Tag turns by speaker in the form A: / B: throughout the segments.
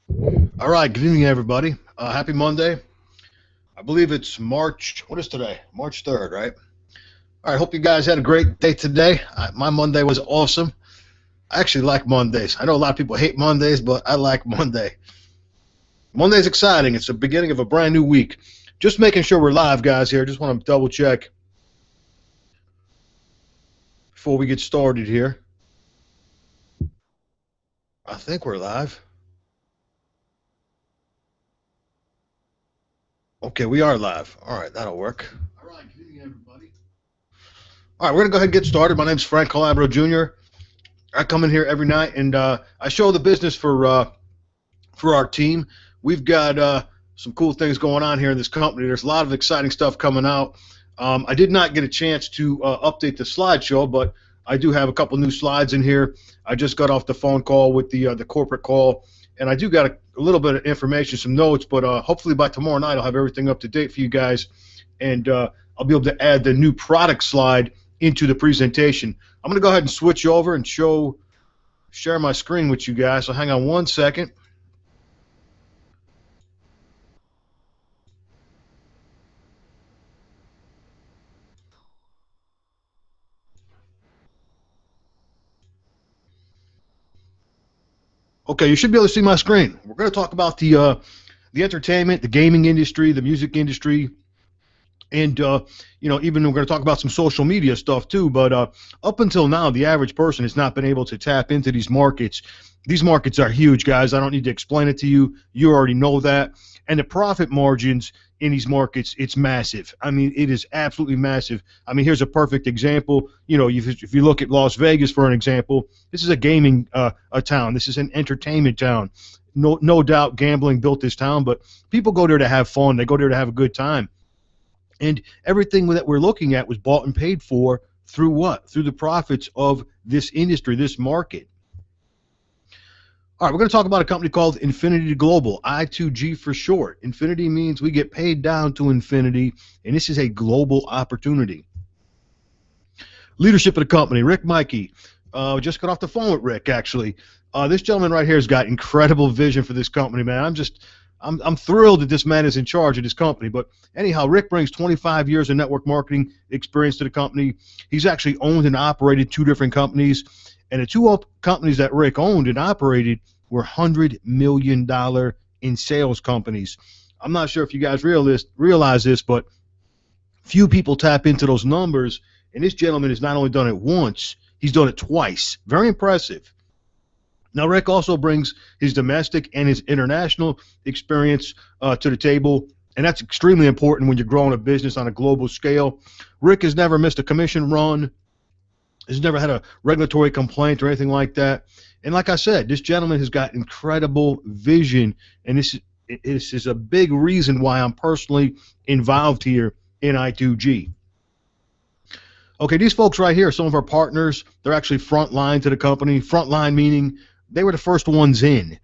A: All right, good evening, everybody. Happy Monday. I believe it's March. What is today? March 3rd, right? All right, hope you guys had a great day today. My Monday was awesome. I actually like Mondays. I know a lot of people hate Mondays, but I like Monday. Monday's exciting. It's the beginning of a brand new week. Just making sure we're live, guys, here. Just want to double check before we get started here. I think we're live. Okay, we are live. All right, that'll work. All right, good evening, everybody. All right, we're going to go ahead and get started. My name's Frank Calabro Jr. I come in here every night and I show the business for our team. We've got some cool things going on here in this company. There's a lot of exciting stuff coming out. I did not get a chance to update the slideshow, but I do have a couple new slides in here. I just got off the phone call with the corporate call, and I do got a little bit of information, some notes, but hopefully by tomorrow night I'll have everything up to date for you guys, and I'll be able to add the new product slide into the presentation. I'm going to go ahead and switch over and share my screen with you guys, so hang on one second. Okay, you should be able to see my screen. We're going to talk about the entertainment, the gaming industry, the music industry, and even we're going to talk about some social media stuff too. But up until now, the average person has not been able to tap into these markets. These markets are huge, guys. I don't need to explain it to you. You already know that. And the profit margins in these markets, it's massive. I mean, it is absolutely massive. I mean, here's a perfect example. If you look at Las Vegas for an example, this is a gaming a town. This is an entertainment town. No doubt gambling built this town, but people go there to have fun. They go there to have a good time. And everything that we're looking at was bought and paid for through what? Through the profits of this industry, this market. All right, we're going to talk about a company called Infinity Global, I2G for short. Infinity means we get paid down to infinity, and this is a global opportunity. Leadership of the company, Rick Mikey. Just got off the phone with Rick, actually. This gentleman right here has got incredible vision for this company, man. I'm thrilled that this man is in charge of this company. But anyhow, Rick brings 25 years of network marketing experience to the company. He's actually owned and operated two different companies. And the two companies that Rick owned and operated were $100 million in sales companies. I'm not sure if you guys realize this, but few people tap into those numbers. And this gentleman has not only done it once, he's done it twice. Very impressive. Now, Rick also brings his domestic and his international experience to the table, and that's extremely important when you're growing a business on a global scale. Rick has never missed a commission run. He's never had a regulatory complaint or anything like that. And like I said, this gentleman has got incredible vision, and this is a big reason why I'm personally involved here in I2G. Okay, these folks right here are some of our partners. They're actually frontline to the company. Frontline meaning they were the first ones in.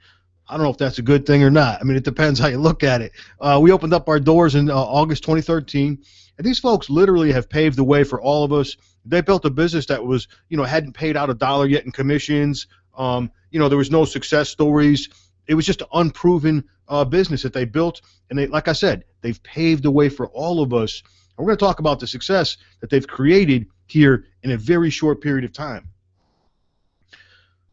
A: I don't know if that's a good thing or not. I mean, it depends how you look at it. We opened up our doors in August 2013, and these folks literally have paved the way for all of us. They built a business that was, hadn't paid out $1 yet in commissions. There was no success stories. It was just an unproven business that they built, and they, like I said, they've paved the way for all of us. And we're going to talk about the success that they've created here in a very short period of time.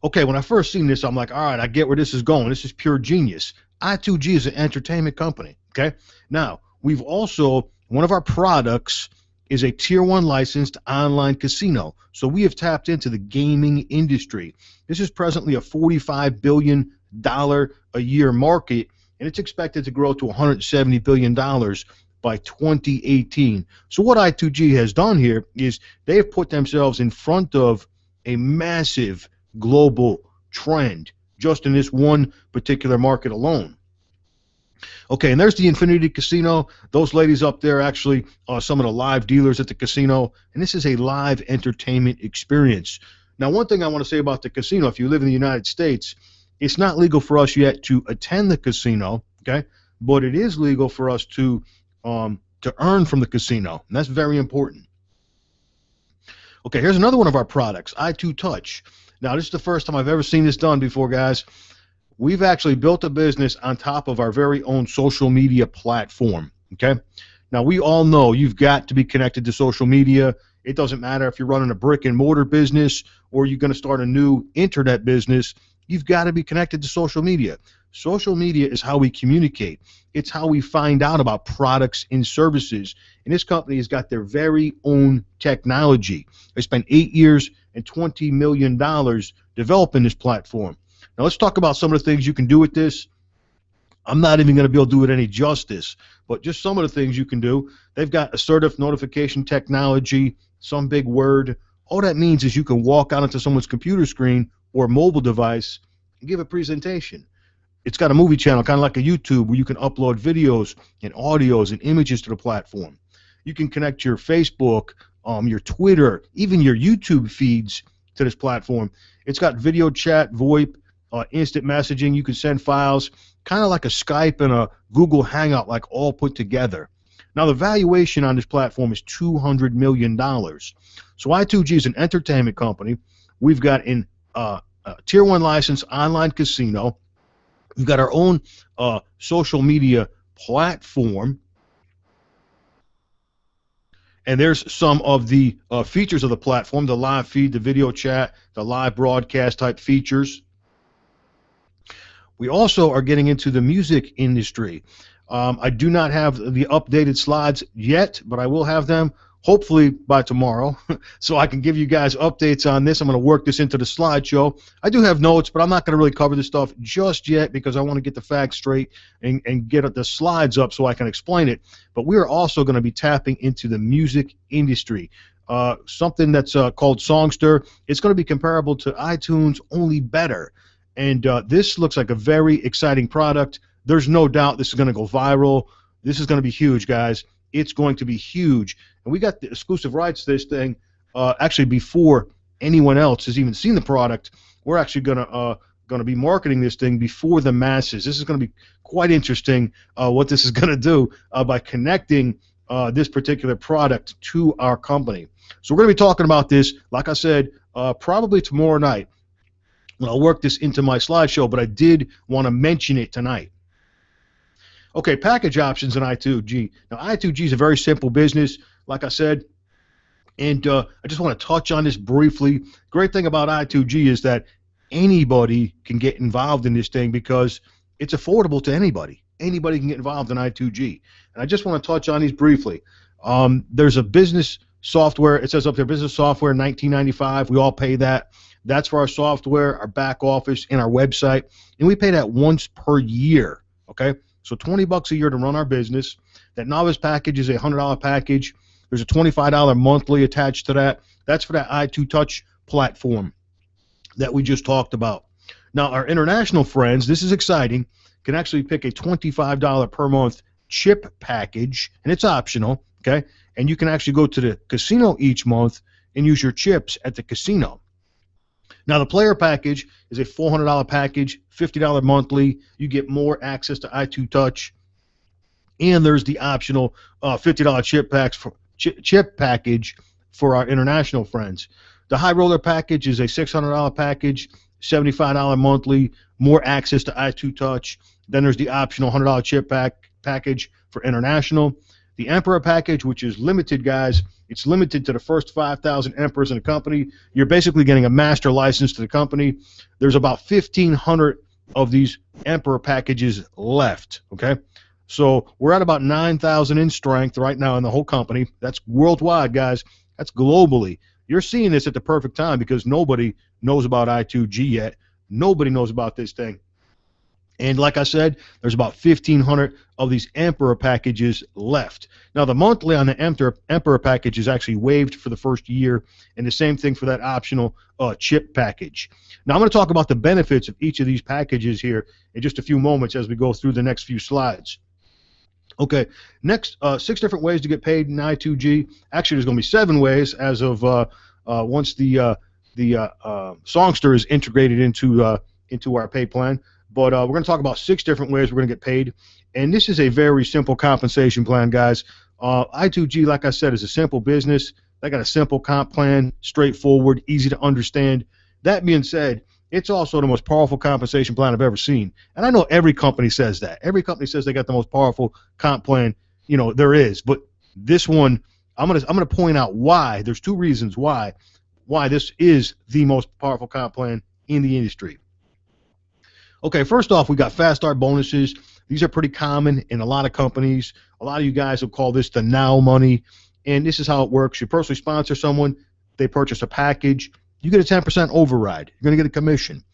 A: Okay, when I first seen this, I'm like, all right, I get where this is going. This is pure genius. I2G is an entertainment company, okay? Now, we've also, one of our products is a Tier 1 licensed online casino. So we have tapped into the gaming industry. This is presently a $45 billion a year market, and it's expected to grow to $170 billion by 2018. So what I2G has done here is they have put themselves in front of a massive global trend just in this one particular market alone. Okay, and there's the Infinity Casino. Those ladies up there actually are some of the live dealers at the casino, and this is a live entertainment experience. Now, one thing I want to say about the casino, if you live in the United States, it's not legal for us yet to attend the casino, okay, but it is legal for us to earn from the casino, and that's very important. Okay, here's another one of our products, I2Touch. Now, this is the first time I've ever seen this done before, guys. we've actually built a business on top of our very own social media platform. Okay. Now, we all know you've got to be connected to social media. It doesn't matter if you're running a brick and mortar business or you're going to start a new internet business. You've got to be connected to social media. Social media is how we communicate. It's how we find out about products and services. And this company has got their very own technology. They spent 8 years and $20 million developing this platform. Now, let's talk about some of the things you can do with this. I'm not even going to be able to do it any justice, but just some of the things you can do. They've got assertive notification technology, some big word. All that means is you can walk out onto someone's computer screen or mobile device and give a presentation. It's got a movie channel, kind of like a YouTube, where you can upload videos and audios and images to the platform. You can connect your Facebook, your Twitter, even your YouTube feeds to this platform. It's got video chat, VoIP, instant messaging. You can send files, kind of like a Skype and a Google Hangout, like all put together. Now, the valuation on this platform is $200 million. So I2G is an entertainment company. We've got a Tier 1 licensed online casino. We've got our own social media platform. And there's some of the features of the platform, the live feed, the video chat, the live broadcast type features. We also are getting into the music industry. I do not have the updated slides yet, but I will have them hopefully by tomorrow, so I can give you guys updates on this. I'm going to work this into the slideshow. I do have notes, but I'm not going to really cover this stuff just yet because I want to get the facts straight and get the slides up so I can explain it. But we are also going to be tapping into the music industry. Something that's called Songster. It's going to be comparable to iTunes, only better. And this looks like a very exciting product. There's no doubt this is going to go viral. This is going to be huge, guys. It's going to be huge. And we got the exclusive rights to this thing actually before anyone else has even seen the product. We're actually going to be marketing this thing before the masses. This is going to be quite interesting what this is going to do by connecting this particular product to our company. So we're going to be talking about this, like I said, probably tomorrow night. I'll work this into my slideshow, but I did want to mention it tonight. Okay, package options in I2G. Now, I2G is a very simple business, like I said, and I just want to touch on this briefly. Great thing about I2G is that anybody can get involved in this thing because it's affordable to anybody. Anybody can get involved in I2G. And I just want to touch on these briefly. There's a business software. It says up there, business software, $19.95. We all pay that. That's for our software, our back office, and our website. And we pay that once per year, okay? So $20 a year to run our business. That novice package is a $100 package. There's a $25 monthly attached to that. That's for that I2Touch platform that we just talked about. Now, our international friends, this is exciting, can actually pick a $25 per month chip package, and it's optional, okay? And you can actually go to the casino each month and use your chips at the casino. Now, the player package is a $400 package, $50 monthly. You get more access to I2Touch. And there's the optional $50 chip package for our international friends. The high roller package is a $600 package, $75 monthly, more access to I2Touch. Then there's the optional $100 chip package for international. The Emperor package, which is limited, guys, it's limited to the first 5,000 Emperors in the company. You're basically getting a master license to the company. There's about 1,500 of these Emperor packages left, okay? So we're at about 9,000 in strength right now in the whole company. That's worldwide, guys. That's globally. You're seeing this at the perfect time because nobody knows about I2G yet. Nobody knows about this thing. And like I said, there's about 1,500 of these Emperor packages left. Now, the monthly on the Emperor package is actually waived for the first year, and the same thing for that optional chip package. Now, I'm going to talk about the benefits of each of these packages here in just a few moments as we go through the next few slides. Okay, next, 6 different ways to get paid in I2G. Actually, there's going to be 7 ways as of once the Songster is integrated into our pay plan. But we're going to talk about 6 different ways we're going to get paid. And this is a very simple compensation plan, guys. I2G, like I said, is a simple business. They got a simple comp plan, straightforward, easy to understand. That being said, it's also the most powerful compensation plan I've ever seen. And I know every company says that. Every company says they got the most powerful comp plan, there is. But this one, I'm gonna point out why. There's two reasons why this is the most powerful comp plan in the industry. Okay, first off, we got fast start bonuses. These are pretty common in a lot of companies. A lot of you guys will call this the now money. And this is how it works. You personally sponsor someone, they purchase a package, you get a 10% override. You're going to get a commission.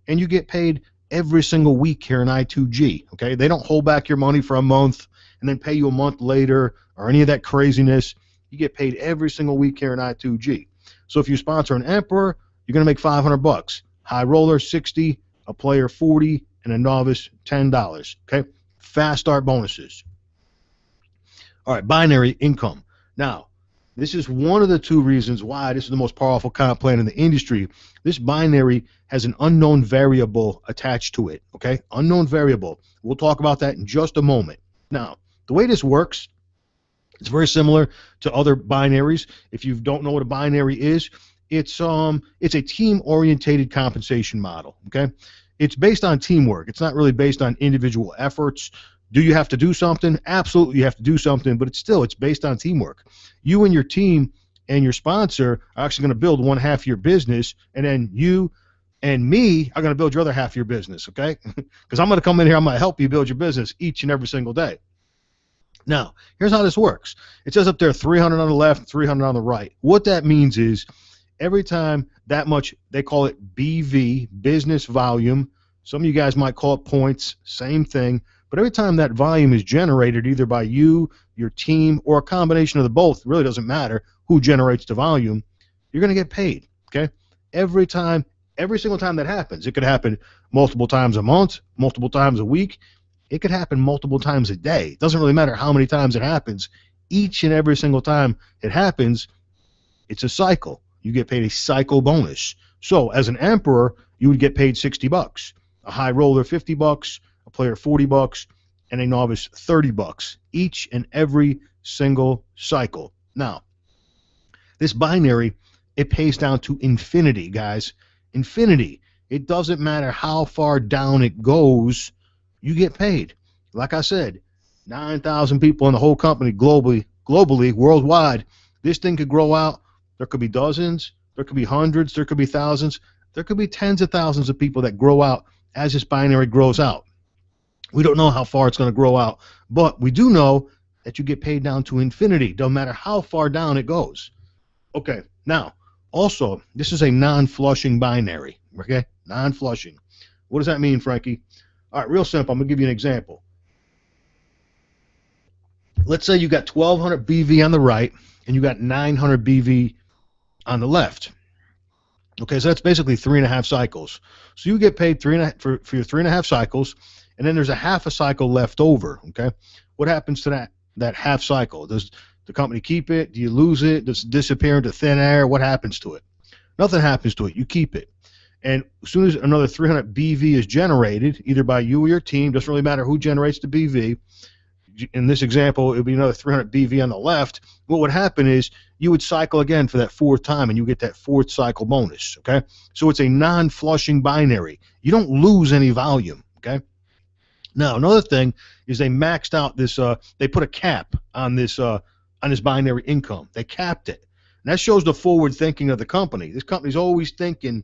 A: And you get paid every single week here in I2G. Okay? They don't hold back your money for a month and then pay you a month later or any of that craziness. You get paid every single week here in I2G. So if you sponsor an emperor, you're going to make $500. High roller, 60, a player, 40, and a novice, $10. Okay? Fast start bonuses. All right, binary income. Now, this is one of the two reasons why this is the most powerful comp plan in the industry. This binary has an unknown variable attached to it, okay? Unknown variable. We'll talk about that in just a moment. Now, the way this works, it's very similar to other binaries. If you don't know what a binary is, it's a team-orientated compensation model, okay? It's based on teamwork. It's not really based on individual efforts. Do you have to do something? Absolutely, you have to do something, but it's based on teamwork. You and your team and your sponsor are actually going to build one half of your business, and then you and me are going to build your other half of your business, okay? Because I'm going to come in here, I'm going to help you build your business each and every single day. Now, here's how this works. It says up there 300 on the left, 300 on the right. What that means is every time that much, they call it BV, business volume. Some of you guys might call it points, same thing. But every time that volume is generated either by you, your team, or a combination of the both, it really doesn't matter who generates the volume, you're going to get paid, okay? Every single time that happens. It could happen multiple times a month, multiple times a week. It could happen multiple times a day. It doesn't really matter how many times it happens. Each and every single time it happens, it's a cycle. You get paid a cycle bonus. So as an emperor, you would get paid $60. A high roller, $50. A player, $40, and a novice, $30 each and every single cycle. Now, this binary, it pays down to infinity, guys. Infinity. It doesn't matter how far down it goes, you get paid. Like I said, 9,000 people in the whole company globally, worldwide. This thing could grow out. There could be dozens, there could be hundreds, there could be thousands, there could be tens of thousands of people that grow out as this binary grows out. We don't know how far it's going to grow out, but we do know that you get paid down to infinity. Don't matter how far down it goes. Okay, now, also, this is a non-flushing binary, okay? Non-flushing. What does that mean, Frankie? All right, real simple. I'm going to give you an example. Let's say you got 1,200 BV on the right, and you got 900 BV on the left. Okay, so that's basically 3.5 cycles. So you get paid for your 3.5 cycles, and then there's a half a cycle left over, okay? What happens to that half cycle? Does the company keep it? Do you lose it? Does it disappear into thin air? What happens to it? Nothing happens to it. You keep it. And as soon as another 300 BV is generated, either by you or your team, doesn't really matter who generates the BV. In this example, it would be another 300 BV on the left. What would happen is you would cycle again for that fourth time, and you get that fourth cycle bonus, okay? So it's a non-flushing binary. You don't lose any volume, okay? Now, another thing is they maxed out this, they put a cap on this binary income. They capped it. And that shows the forward thinking of the company. This company's always thinking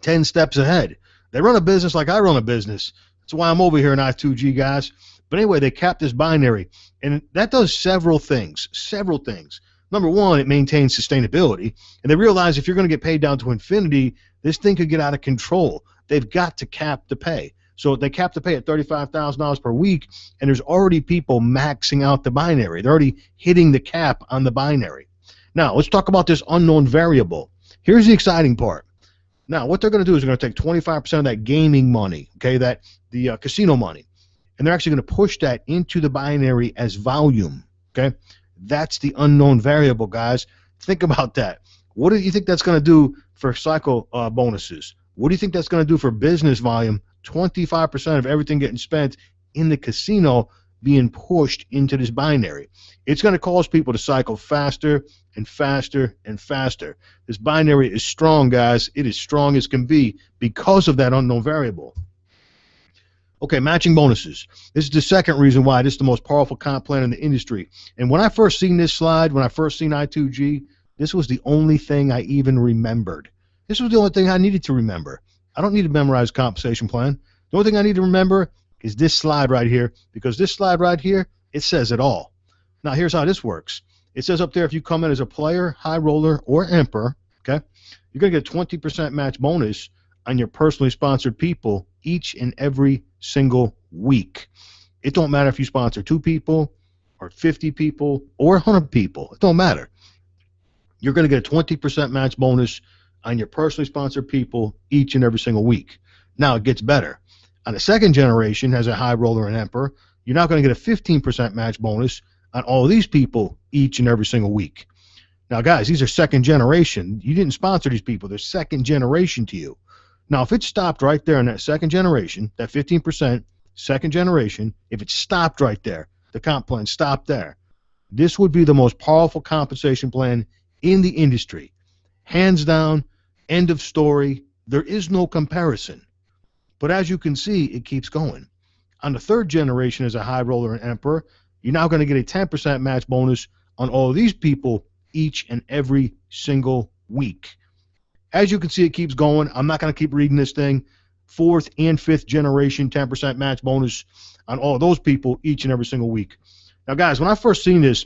A: 10 steps ahead. They run a business like I run a business. That's why I'm over here in I2G, guys. But anyway, they capped this binary. And that does several things. Number one, it maintains sustainability. And they realize if you're going to get paid down to infinity, this thing could get out of control. They've got to cap the pay. So they cap the pay at $35,000 per week, and there's already people maxing out the binary. They're already hitting the cap on the binary. Now, let's talk about this unknown variable. Here's the exciting part. Now, what they're going to do is they're going to take 25% of that gaming money, okay, the casino money, and they're actually going to push that into the binary as volume, okay? That's the unknown variable, guys. Think about that. What do you think that's going to do for cycle bonuses? What do you think that's going to do for business volume? 25% of everything getting spent in the casino being pushed into this binary. It's going to cause people to cycle faster and faster and faster. This binary is strong, guys. It is strong as can be because of that unknown variable. Okay, matching bonuses. This is the second reason why this is the most powerful comp plan in the industry. And when I first seen this slide, when I first seen I2G, this was the only thing I even remembered. This was the only thing I needed to remember. I don't need to memorize compensation plan. The only thing I need to remember is this slide right here, because this slide right here, it says it all. Now, here's how this works. It says up there, if you come in as a player, high roller, or emperor, okay, you're going to get a 20% match bonus on your personally sponsored people each and every single week. It don't matter if you sponsor 2 people or 50 people or 100 people. It don't matter. You're going to get a 20% match bonus on your personally sponsored people each and every single week. Now, it gets better. On the second generation, as a high roller and emperor, you're now going to get a 15% match bonus on all of these people each and every single week. Now, guys, these are second generation. You didn't sponsor these people. They're second generation to you. Now, if it stopped right there in that second generation, that 15% second generation, if it stopped right there, the comp plan stopped there, this would be the most powerful compensation plan in the industry. Hands down, end of story. There is no comparison. But as you can see, it keeps going. On the third generation as a high roller and emperor, you're now going to get a 10% match bonus on all of these people each and every single week. As you can see, it keeps going. I'm not going to keep reading this thing. Fourth and fifth generation, 10% match bonus on all of those people each and every single week. Now, guys, when I first seen this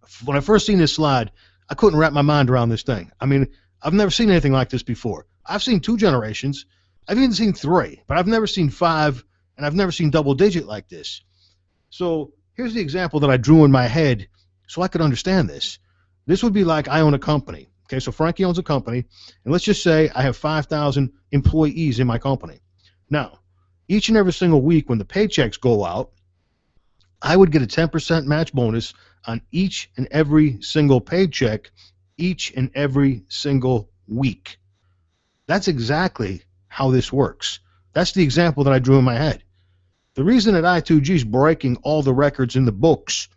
A: slide, I couldn't wrap my mind around this thing. I mean, I've never seen anything like this before. I've seen 2 generations. I've even seen 3, but I've never seen 5, and I've never seen double digit like this. So here's the example that I drew in my head so I could understand this. This would be like I own a company. Okay, so Frankie owns a company, and let's just say I have 5,000 employees in my company. Now, each and every single week when the paychecks go out, I would get a 10% match bonus on each and every single paycheck each and every single week. That's exactly how this works. That's the example that I drew in my head. The reason that I2G is breaking all the records in the books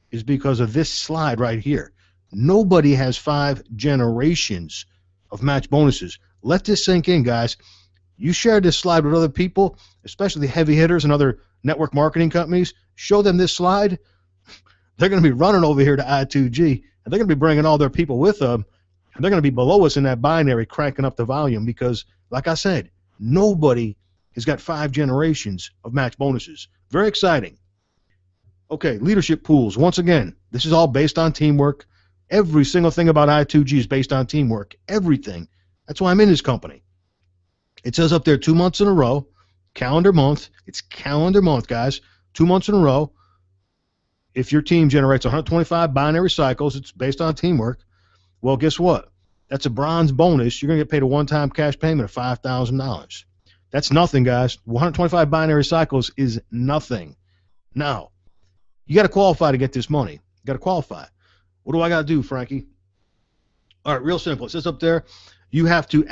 A: is because of this slide right here. Nobody has 5 generations of match bonuses. Let this sink in, guys. You share this slide with other people, especially heavy hitters and other network marketing companies. Show them this slide. They're going to be running over here to I2G, and they're going to be bringing all their people with them, and they're going to be below us in that binary, cranking up the volume because, like I said, nobody has got 5 generations of match bonuses. Very exciting. Okay, leadership pools. Once again, this is all based on teamwork. Every single thing about I2G is based on teamwork. Everything. That's why I'm in this company. It says up there 2 months in a row, calendar month. It's calendar month, guys. 2 months in a row. If your team generates 125 binary cycles, it's based on teamwork. Well, guess what? That's a bronze bonus. You're going to get paid a one-time cash payment of $5,000. That's nothing, guys. 125 binary cycles is nothing. Now, you got to qualify to get this money. You got to qualify. What do I got to do, Frankie? All right, real simple. It says up there, you have to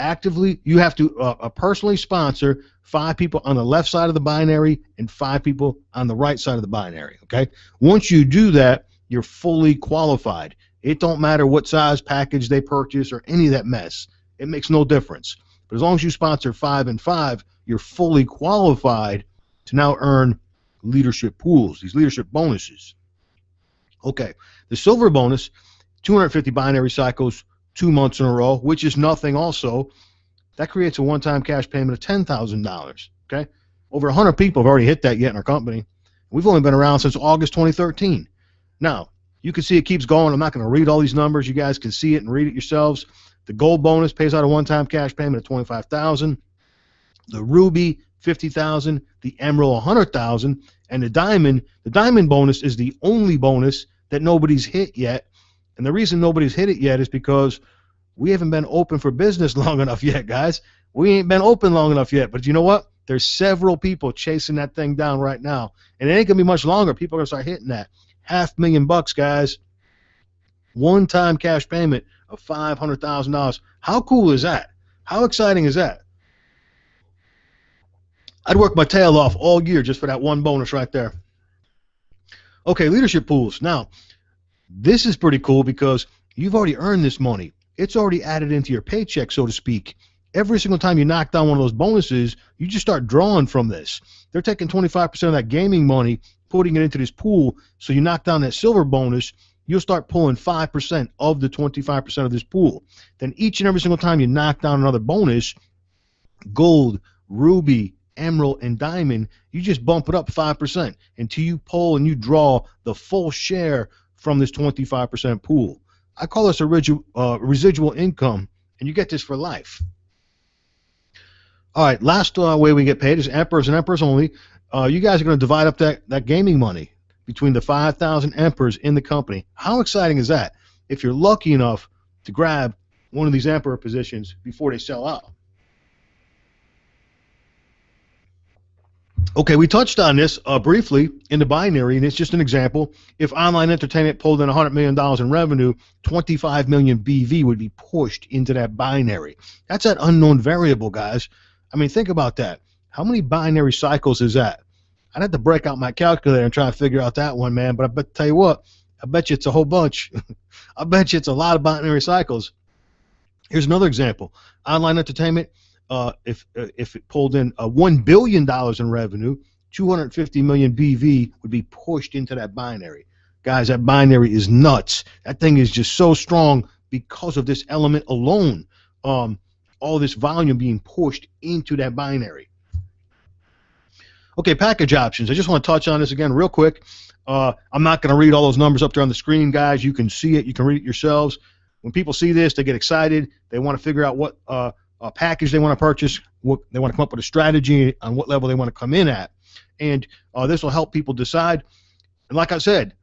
A: personally sponsor 5 people on the left side of the binary and 5 people on the right side of the binary, okay? Once you do that, you're fully qualified. It don't matter what size package they purchase or any of that mess. It makes no difference. But as long as you sponsor 5 and 5, you're fully qualified to now earn leadership pools, these leadership bonuses. Okay, the silver bonus, 250 binary cycles, 2 months in a row, which is nothing also. That creates a one-time cash payment of $10,000, okay? Over 100 people have already hit that yet in our company. We've only been around since August 2013. Now, you can see it keeps going. I'm not going to read all these numbers. You guys can see it and read it yourselves. The gold bonus pays out a one-time cash payment of $25,000. The ruby, $50,000. The emerald, $100,000. And the diamond bonus is the only bonus that nobody's hit yet. And the reason nobody's hit it yet is because we haven't been open for business long enough yet, guys. We ain't been open long enough yet. But you know what? There's several people chasing that thing down right now. And it ain't going to be much longer. People are going to start hitting that. $500,000, guys. One-time cash payment of $500,000. How cool is that? How exciting is that? I'd work my tail off all year just for that one bonus right there. Okay, leadership pools. Now, this is pretty cool because you've already earned this money. It's already added into your paycheck, so to speak. Every single time you knock down one of those bonuses, you just start drawing from this. They're taking 25% of that gaming money, putting it into this pool. So you knock down that silver bonus, you'll start pulling 5% of the 25% of this pool. Then each and every single time you knock down another bonus, gold, ruby, emerald, and diamond, you just bump it up 5% until you pull and you draw the full share from this 25% pool. I call this a residual income, and you get this for life. All right, last way we get paid is emperors and emperors only. You guys are going to divide up that gaming money between the 5,000 emperors in the company. How exciting is that if you're lucky enough to grab one of these emperor positions before they sell out? Okay, we touched on this briefly in the binary, and it's just an example. If online entertainment pulled in $100 million in revenue, 25 million BV would be pushed into that binary. That's that unknown variable, guys. I mean, think about that. How many binary cycles is that? I'd have to break out my calculator and try to figure out that one, man. But I tell you what, I bet you it's a whole bunch. I bet you it's a lot of binary cycles. Here's another example. Online entertainment. If it pulled in $1 billion in revenue, 250 million BV would be pushed into that binary. Guys, that binary is nuts. That thing is just so strong because of this element alone. All this volume being pushed into that binary. Okay, package options. I just want to touch on this again real quick. I'm not going to read all those numbers up there on the screen, guys. You can see it. You can read it yourselves. When people see this, they get excited. They want to figure out what package they want to purchase, what they want to come up with a strategy on what level they want to come in at, and this will help people decide. And like I said,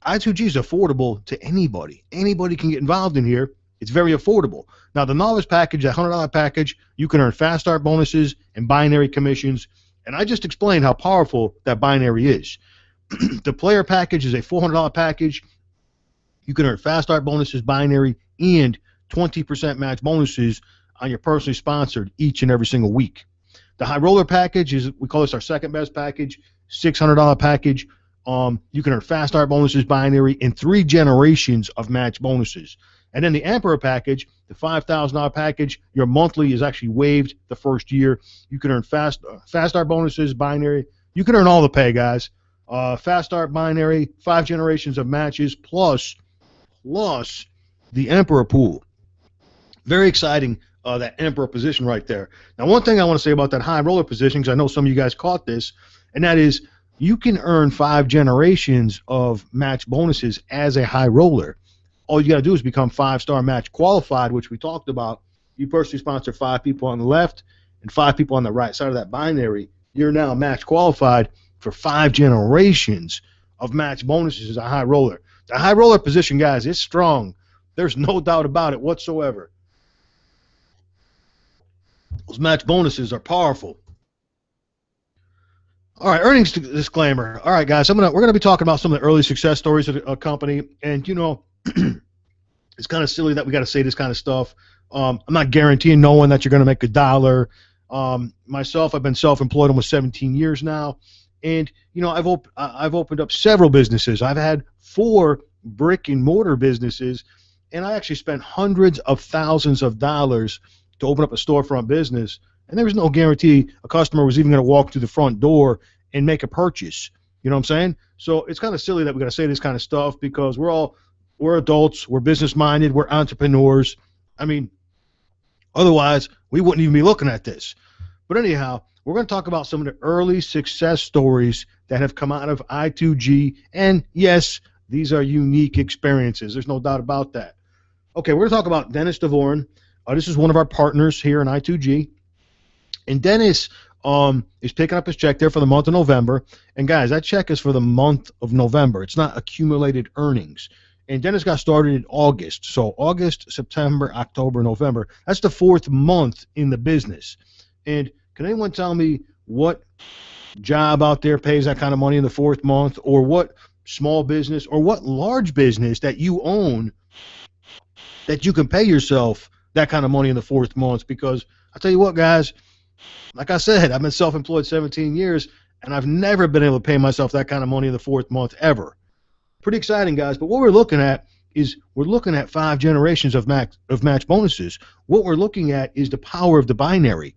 A: I2G is affordable to anybody. Anybody can get involved in here. It's very affordable. Now, the novice package, that $100 package, you can earn fast start bonuses and binary commissions, and I just explained how powerful that binary is. The player package is a $400 package. You can earn fast start bonuses, binary, and 20% match bonuses on your personally sponsored each and every single week. The high roller package is, we call this our second best package, $600 package. You can earn fast start bonuses, binary, and 3 generations of match bonuses. And then the Emperor package, the $5,000 package, your monthly is actually waived the first year. You can earn fast start bonuses, binary. You can earn all the pay, guys. Fast start, binary, 5 generations of matches, plus the Emperor pool. Very exciting. That Emperor position right there. Now, one thing I want to say about that high roller position, because I know some of you guys caught this, and that is you can earn 5 generations of match bonuses as a high roller. All you got to do is become 5-star match qualified, which we talked about. You personally sponsor 5 people on the left and 5 people on the right side of that binary. You're now match qualified for 5 generations of match bonuses as a high roller. The high roller position, guys, is strong. There's no doubt about it whatsoever. Those match bonuses are powerful. All right, earnings disclaimer. All right, guys, we're gonna be talking about some of the early success stories of the company, and you know, it's kind of silly that we got to say this kind of stuff. I'm not guaranteeing no one that you're gonna make $1. Myself, I've been self-employed almost 17 years now, and you know, I've opened up several businesses. I've had 4 brick and mortar businesses, and I actually spent hundreds of thousands of dollars to open up a storefront business, and there was no guarantee a customer was even going to walk through the front door and make a purchase. You know what I'm saying? So it's kind of silly that we got to say this kind of stuff because we're adults, we're business minded, we're entrepreneurs. I mean, otherwise we wouldn't even be looking at this. But anyhow, we're going to talk about some of the early success stories that have come out of I2G, and yes, these are unique experiences. There's no doubt about that. Okay, we're going to talk about Dennis DeVoren. This is one of our partners here in I2G. And Dennis is picking up his check there for the month of November. And, guys, that check is for the month of November. It's not accumulated earnings. And Dennis got started in August. So August, September, October, November. That's the 4th month in the business. And can anyone tell me what job out there pays that kind of money in the 4th month, or what small business or what large business that you own that you can pay yourself that kind of money in the 4th month? Because I tell you what, guys, like I said, I've been self-employed 17 years, and I've never been able to pay myself that kind of money in the 4th month ever. Pretty exciting, guys. But what we're looking at is we're looking at 5 generations of match bonuses. What we're looking at is the power of the binary.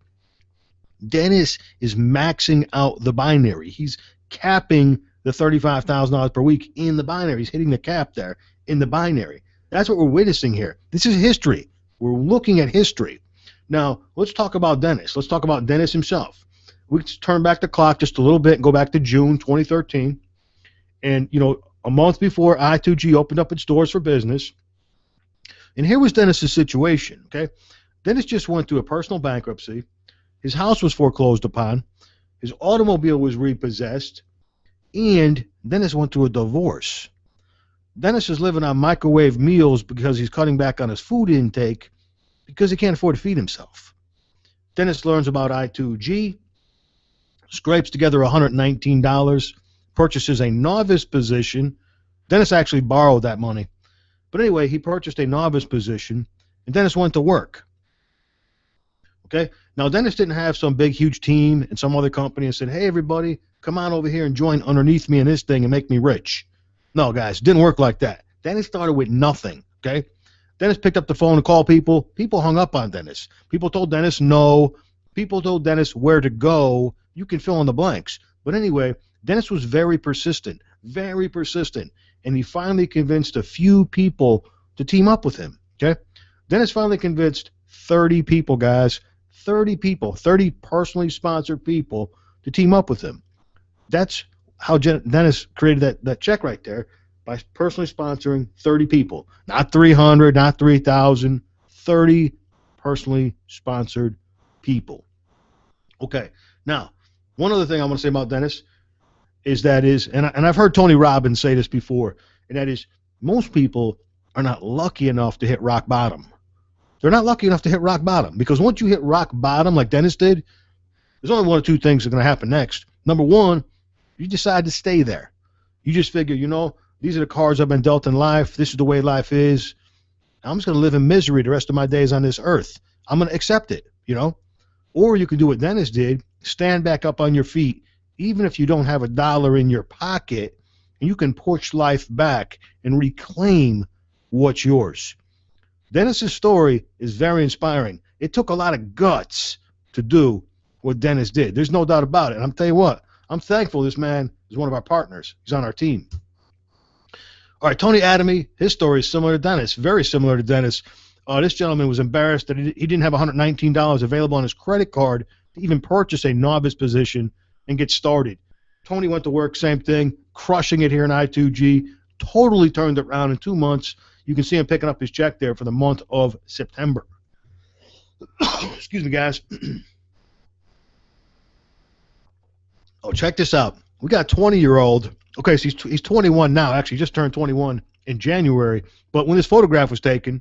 A: Dennis is maxing out the binary. He's capping the $35,000 per week in the binary. He's hitting the cap there in the binary. That's what we're witnessing here. This is history. We're looking at history. Now, let's talk about Dennis. Let's talk about Dennis himself. We can turn back the clock just a little bit and go back to June 2013. And, you know, a month before I2G opened up its doors for business. And here was Dennis's situation, okay? Dennis just went through a personal bankruptcy. His house was foreclosed upon. His automobile was repossessed. And Dennis went through a divorce. Dennis is living on microwave meals because he's cutting back on his food intake because he can't afford to feed himself. Dennis learns about I2G, scrapes together $119, purchases a novice position. Dennis actually borrowed that money. But anyway, he purchased a novice position, and Dennis went to work. Okay? Now, Dennis didn't have some big, huge team in some other company and said, hey, everybody, come on over here and join underneath me in this thing and make me rich. No, guys, it didn't work like that. Dennis started with nothing, okay? Dennis picked up the phone and called people. People hung up on Dennis. People told Dennis no. People told Dennis where to go. You can fill in the blanks. But anyway, Dennis was very persistent, and he finally convinced a few people to team up with him, okay? Dennis finally convinced 30 people, guys, 30 people, 30 personally sponsored people to team up with him. That's how Dennis created that check right there, by personally sponsoring 30 people. Not 300, not 3,000, 30 personally sponsored people. Okay, now, one other thing I want to say about Dennis and I've heard Tony Robbins say this before, and that is most people are not lucky enough to hit rock bottom. They're not lucky enough to hit rock bottom, because once you hit rock bottom like Dennis did, there's only one or two things that are going to happen next. Number one, you decide to stay there. You just figure, you know, these are the cards I've been dealt in life. This is the way life is. I'm just going to live in misery the rest of my days on this earth. I'm going to accept it, you know. Or you can do what Dennis did, stand back up on your feet, even if you don't have $1 in your pocket, and you can push life back and reclaim what's yours. Dennis's story is very inspiring. It took a lot of guts to do what Dennis did. There's no doubt about it. And I'm telling you what, I'm thankful this man is one of our partners. He's on our team. All right, Tony Adamy, his story is similar to Dennis, very similar to Dennis. This gentleman was embarrassed that he didn't have $119 available on his credit card to even purchase a novice position and get started. Tony went to work, same thing, crushing it here in I2G, totally turned it around in 2 months. You can see him picking up his check there for the month of September. Excuse me, guys. Oh, check this out. We got a 20-year-old. Okay, so he's 21 now. Actually, he just turned 21 in January. But when this photograph was taken,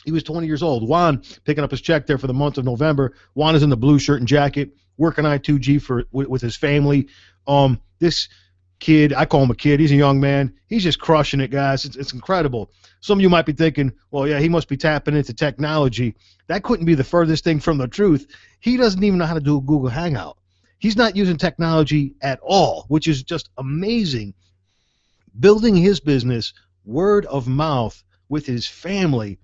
A: he was 20 years old. Juan picking up his check there for the month of November. Juan is in the blue shirt and jacket, working I2G with his family. This kid, I call him a kid. He's a young man. He's just crushing it, guys. It's incredible. Some of you might be thinking, well, yeah, he must be tapping into technology. That couldn't be the furthest thing from the truth. He doesn't even know how to do a Google Hangout. He's not using technology at all, which is just amazing. Building his business word of mouth with his family,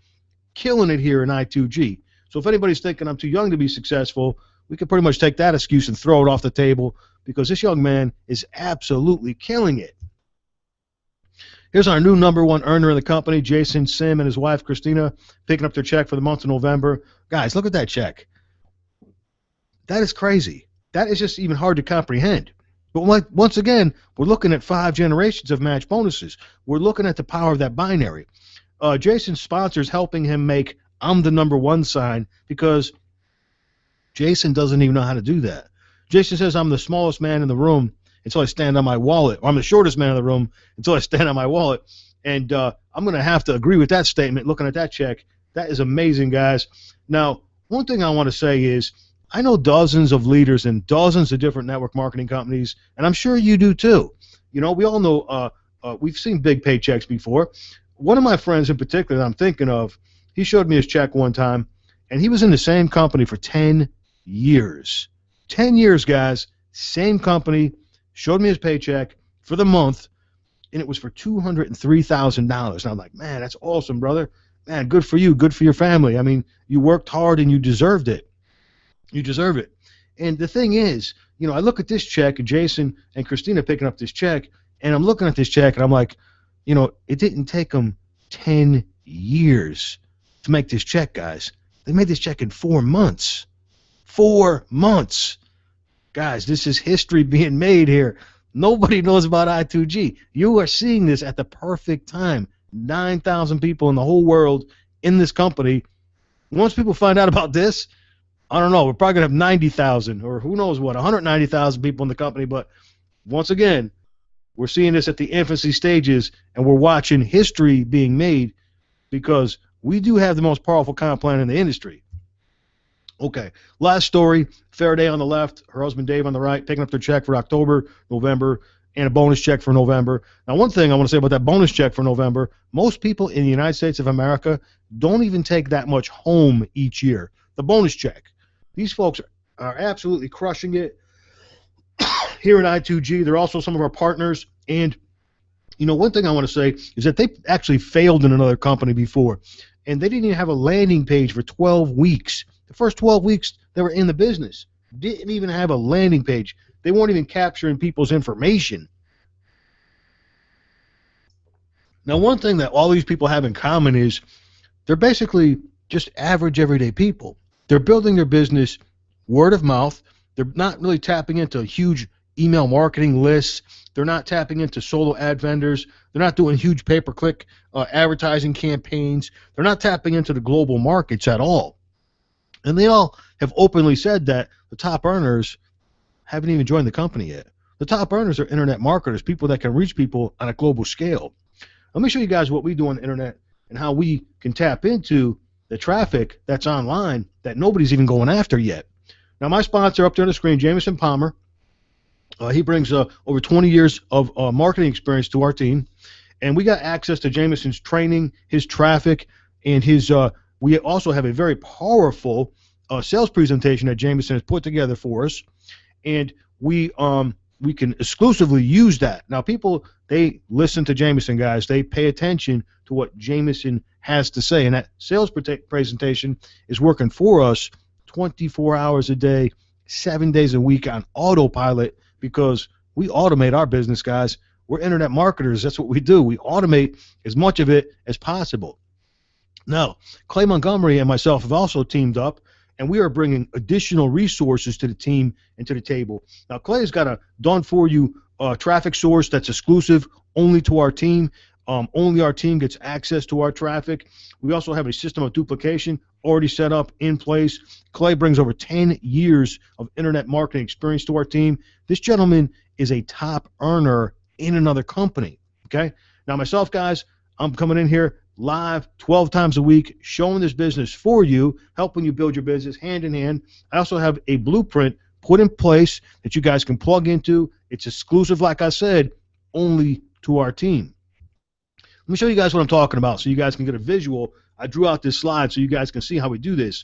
A: killing it here in I2G. So if anybody's thinking I'm too young to be successful, we can pretty much take that excuse and throw it off the table, because this young man is absolutely killing it. Here's our new #1 earner in the company, Jason Sim and his wife, Christina, picking up their check for the month of November. Guys, look at that check. That is crazy. That is just even hard to comprehend. But once again, we're looking at 5 generations of match bonuses. We're looking at the power of that binary. Jason's sponsors helping him make I'm the #1 sign, because Jason doesn't even know how to do that. Jason says, I'm the smallest man in the room until I stand on my wallet. Or I'm the shortest man in the room until I stand on my wallet. And I'm going to have to agree with that statement looking at that check. That is amazing, guys. Now, one thing I want to say is, I know dozens of leaders in dozens of different network marketing companies, and I'm sure you do too. You know, we all know we've seen big paychecks before. One of my friends in particular that I'm thinking of, he showed me his check one time, and he was in the same company for 10 years. 10 years, guys, same company, showed me his paycheck for the month, and it was for $203,000. And I'm like, man, that's awesome, brother. Man, good for you, good for your family. I mean, you worked hard and you deserved it. You deserve it. And the thing is, I look at this check, and Jason and Christina picking up this check, and I'm looking at this check, and I'm like, it didn't take them 10 years to make this check, guys. They made this check in 4 months. 4 months. Guys, this is history being made here. Nobody knows about I2G. You are seeing this at the perfect time. 9,000 people in the whole world in this company. Once people find out about this, I don't know, we're probably going to have 90,000 or who knows what, 190,000 people in the company. But once again, we're seeing this at the infancy stages, and we're watching history being made because we do have the most powerful comp plan in the industry. Okay, last story, Faraday on the left, her husband Dave on the right, picking up their check for October, November, and a bonus check for November. Now, one thing I want to say about that bonus check for November, most people in the United States of America don't even take that much home each year. The bonus check. These folks are absolutely crushing it here at I2G. They're also some of our partners. And, one thing I want to say is that they actually failed in another company before, and they didn't even have a landing page for 12 weeks. The first 12 weeks they were in the business, didn't even have a landing page. They weren't even capturing people's information. Now, one thing that all these people have in common is they're basically just average, everyday people. They're building their business word of mouth. They're not really tapping into huge email marketing lists. They're not tapping into solo ad vendors. They're not doing huge pay-per-click advertising campaigns. They're not tapping into the global markets at all. And they all have openly said that the top earners haven't even joined the company yet. The top earners are internet marketers, people that can reach people on a global scale. Let me show you guys what we do on the internet and how we can tap into the traffic that's online that nobody's even going after yet. Now, my sponsor up there on the screen, Jameson Palmer, he brings over 20 years of marketing experience to our team, and we got access to Jameson's training, his traffic, and his. We also have a very powerful sales presentation that Jameson has put together for us, and we can exclusively use that. Now, people, they listen to Jameson, guys. They pay attention to what Jameson has to say, and that sales presentation is working for us 24 hours a day, 7 days a week on autopilot because we automate our business, guys. We're internet marketers. That's what we do. We automate as much of it as possible. Now, Clay Montgomery and myself have also teamed up, and we are bringing additional resources to the team and to the table. Now, Clay's got a done-for-you traffic source that's exclusive only to our team. Only our team gets access to our traffic. We also have a system of duplication already set up in place. Clay brings over 10 years of internet marketing experience to our team. This gentleman is a top earner in another company, okay? Now, myself, guys, I'm coming in here live 12 times a week, showing this business for you, helping you build your business hand in hand. I also have a blueprint put in place that you guys can plug into. It's exclusive, like I said, only to our team. Let me show you guys what I'm talking about so you guys can get a visual. I drew out this slide so you guys can see how we do this.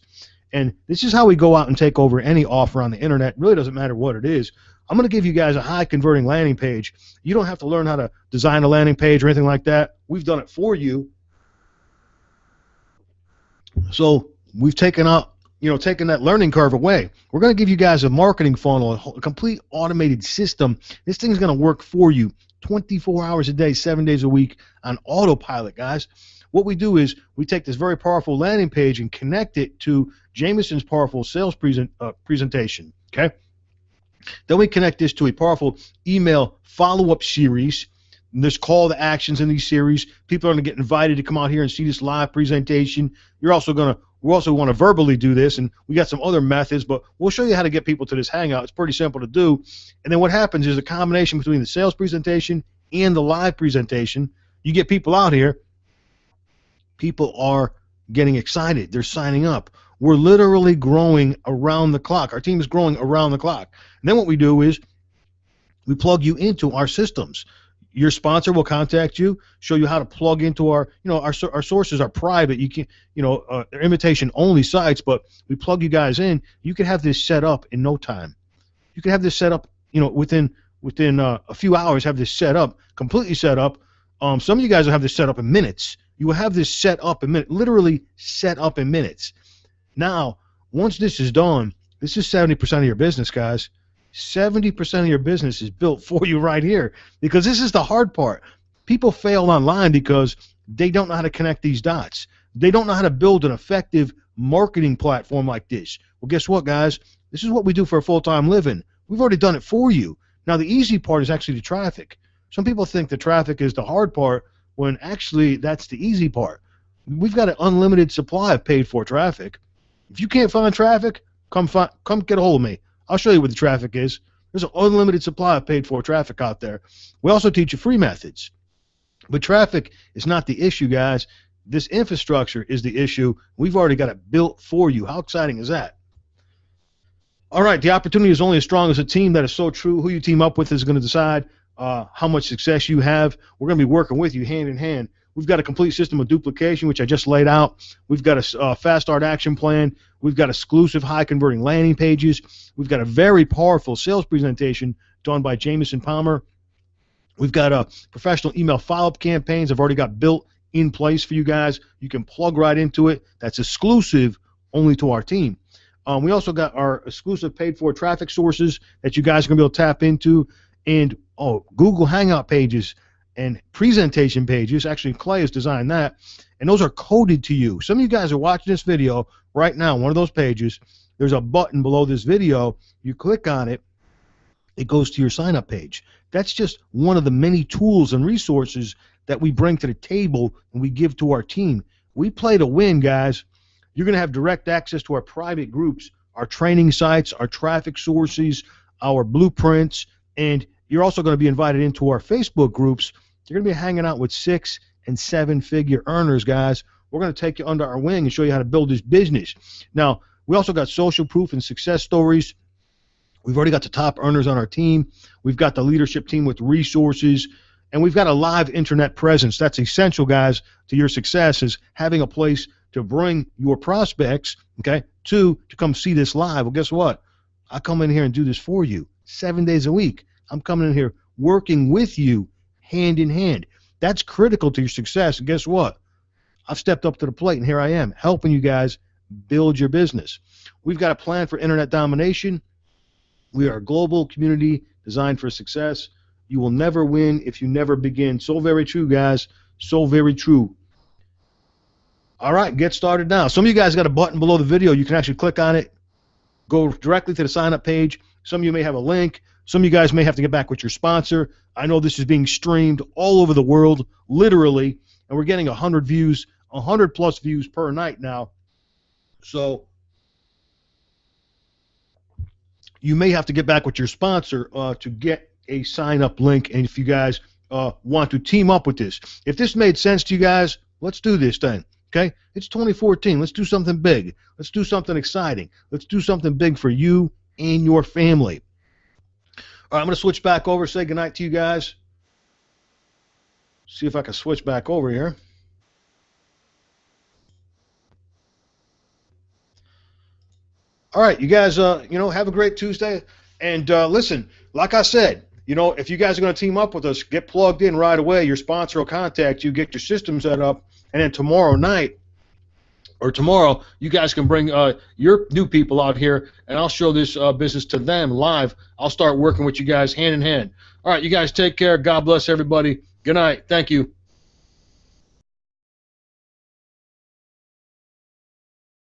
A: And this is how we go out and take over any offer on the internet. It really doesn't matter what it is. I'm going to give you guys a high-converting landing page. You don't have to learn how to design a landing page or anything like that. We've done it for you. So we've taken that learning curve away. We're going to give you guys a marketing funnel, a complete automated system. This thing's going to work for you 24 hours a day, 7 days a week on autopilot, guys. What we do is we take this very powerful landing page and connect it to Jameson's powerful sales presentation, okay? Then we connect this to a powerful email follow-up series. And there's call to actions in these series. People are going to get invited to come out here and see this live presentation. We also want to verbally do this, and we got some other methods, but we'll show you how to get people to this hangout. It's pretty simple to do. And then what happens is a combination between the sales presentation and the live presentation. You get people out here. People are getting excited. They're signing up. We're literally growing around the clock. Our team is growing around the clock. And then what we do is we plug you into our systems. Your sponsor will contact you, show you how to plug into our sources are private. You can, they're invitation-only sites, but we plug you guys in. You can have this set up in no time. You can have this set up, within within a few hours have this set up, completely set up. Some of you guys will have this set up in minutes. You will have this set up in minutes, literally set up in minutes. Now, once this is done, this is 70% of your business, guys. 70% of your business is built for you right here, because this is the hard part. People fail online because they don't know how to connect these dots. They don't know how to build an effective marketing platform like this. Well, guess what, guys? This is what we do for a full-time living. We've already done it for you. Now, the easy part is actually the traffic. Some people think the traffic is the hard part, when actually that's the easy part. We've got an unlimited supply of paid-for traffic. If you can't find traffic, come get a hold of me. I'll show you what the traffic is. There's an unlimited supply of paid-for traffic out there. We also teach you free methods. But traffic is not the issue, guys. This infrastructure is the issue. We've already got it built for you. How exciting is that? All right, the opportunity is only as strong as a team. That is so true. Who you team up with is going to decide how much success you have. We're going to be working with you hand in hand. We've got a complete system of duplication, which I just laid out. We've got a fast start action plan. We've got exclusive high-converting landing pages. We've got a very powerful sales presentation done by Jameson Palmer. We've got professional email follow-up campaigns I've already got built in place for you guys. You can plug right into it. That's exclusive only to our team. We also got our exclusive paid-for traffic sources that you guys are going to be able to tap into, and Google Hangout pages and presentation pages. Actually, Clay has designed that, and those are coded to you. Some of you guys are watching this video right now. One of those pages, there's a button below this video. You click on it, it goes to your sign-up page. That's just one of the many tools and resources that we bring to the table and we give to our team. We play to win, guys. You're going to have direct access to our private groups, our training sites, our traffic sources, our blueprints, and you're also going to be invited into our Facebook groups. You're going to be hanging out with 6- and 7-figure earners, guys. We're going to take you under our wing and show you how to build this business. Now, we also got social proof and success stories. We've already got the top earners on our team. We've got the leadership team with resources, and we've got a live internet presence. That's essential, guys, to your success, is having a place to bring your prospects, okay, to come see this live. Well, guess what? I come in here and do this for you 7 days a week. I'm coming in here working with you hand in hand. That's critical to your success. And guess what? I've stepped up to the plate, and here I am helping you guys build your business. We've got a plan for internet domination. We are a global community designed for success. You will never win if you never begin. So very true, guys. So very true. All right, get started now. Some of you guys got a button below the video. You can actually click on it, go directly to the sign-up page. Some of you may have a link. Some of you guys may have to get back with your sponsor. I know this is being streamed all over the world, literally, and we're getting 100 views, 100+ views per night now. So you may have to get back with your sponsor to get a sign-up link, and if you guys want to team up with this. If this made sense to you guys, let's do this then, okay? It's 2014. Let's do something big. Let's do something exciting. Let's do something big for you and your family. All right, I'm going to switch back over, say goodnight to you guys. See if I can switch back over here. All right, you guys, have a great Tuesday. And listen, like I said, if you guys are going to team up with us, get plugged in right away. Your sponsor will contact you, get your system set up, and then tomorrow night or tomorrow, you guys can bring your new people out here, and I'll show this business to them live. I'll start working with you guys hand in hand. All right, you guys take care. God bless everybody. Good night. Thank you.